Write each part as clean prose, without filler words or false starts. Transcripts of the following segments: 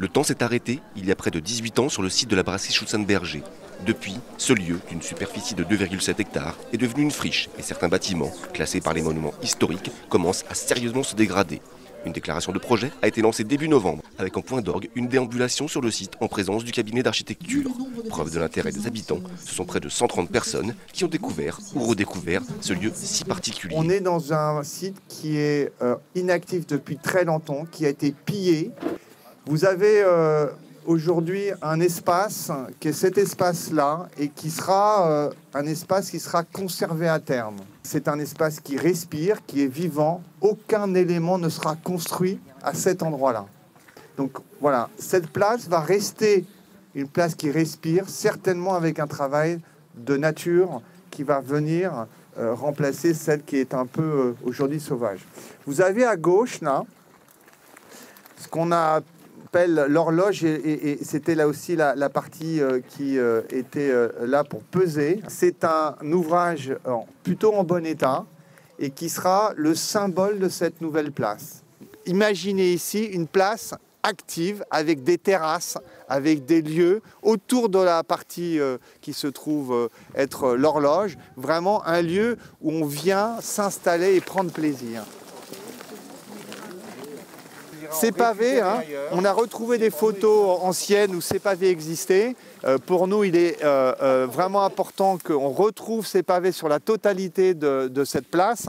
Le temps s'est arrêté il y a près de 18 ans sur le site de la brasserie Schutzenberger. Depuis, ce lieu, d'une superficie de 2,7 hectares, est devenu une friche et certains bâtiments, classés par les monuments historiques, commencent à sérieusement se dégrader. Une déclaration de projet a été lancée début novembre, avec en point d'orgue une déambulation sur le site en présence du cabinet d'architecture. Preuve de l'intérêt des habitants, ce sont près de 130 personnes qui ont découvert ou redécouvert ce lieu si particulier. On est dans un site qui est inactif depuis très longtemps, qui a été pillé. Vous avez aujourd'hui un espace qui est cet espace-là et qui sera un espace qui sera conservé à terme. C'est un espace qui respire, qui est vivant. Aucun élément ne sera construit à cet endroit-là. Donc voilà, cette place va rester une place qui respire, certainement avec un travail de nature qui va venir remplacer celle qui est un peu aujourd'hui sauvage. Vous avez à gauche, là, ce qu'on appelle l'horloge, et c'était là aussi la partie qui était là pour peser. C'est un ouvrage plutôt en bon état et qui sera le symbole de cette nouvelle place. Imaginez ici une place active avec des terrasses, avec des lieux autour de la partie qui se trouve être l'horloge. Vraiment un lieu où on vient s'installer et prendre plaisir. Ces pavés, on a retrouvé des photos anciennes où ces pavés existaient. Pour nous, il est vraiment important qu'on retrouve ces pavés sur la totalité de cette place,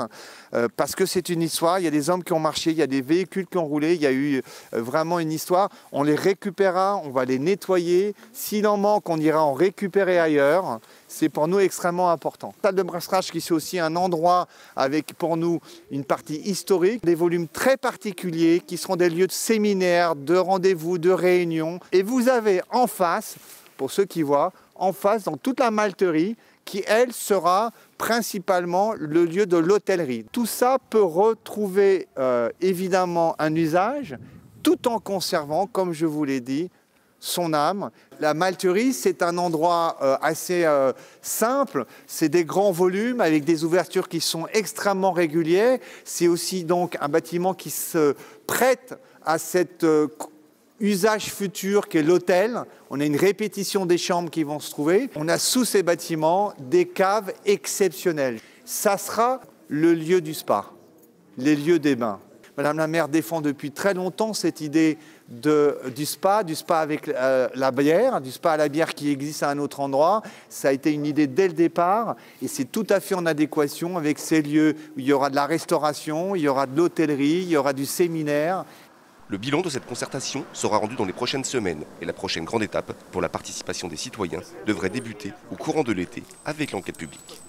parce que c'est une histoire. Il y a des hommes qui ont marché, il y a des véhicules qui ont roulé, il y a eu vraiment une histoire. On les récupérera, on va les nettoyer. S'il en manque, on ira en récupérer ailleurs. C'est pour nous extrêmement important. La salle de brassage qui est aussi un endroit avec pour nous une partie historique, des volumes très particuliers qui seront des lieux de séminaires, de rendez-vous, de réunions. Et vous avez en face, pour ceux qui voient, en face dans toute la malterie qui, elle, sera principalement le lieu de l'hôtellerie. Tout ça peut retrouver évidemment un usage tout en conservant, comme je vous l'ai dit, son âme. La malterie, c'est un endroit assez simple, c'est des grands volumes avec des ouvertures qui sont extrêmement régulières. C'est aussi donc un bâtiment qui se prête à cet usage futur qu'est l'hôtel. On a une répétition des chambres qui vont se trouver. On a sous ces bâtiments des caves exceptionnelles. Ça sera le lieu du spa, les lieux des bains. Madame la maire défend depuis très longtemps cette idée du spa avec la bière, du spa à la bière qui existe à un autre endroit. Ça a été une idée dès le départ et c'est tout à fait en adéquation avec ces lieux où il y aura de la restauration, il y aura de l'hôtellerie, il y aura du séminaire. Le bilan de cette concertation sera rendu dans les prochaines semaines et la prochaine grande étape pour la participation des citoyens devrait débuter au courant de l'été avec l'enquête publique.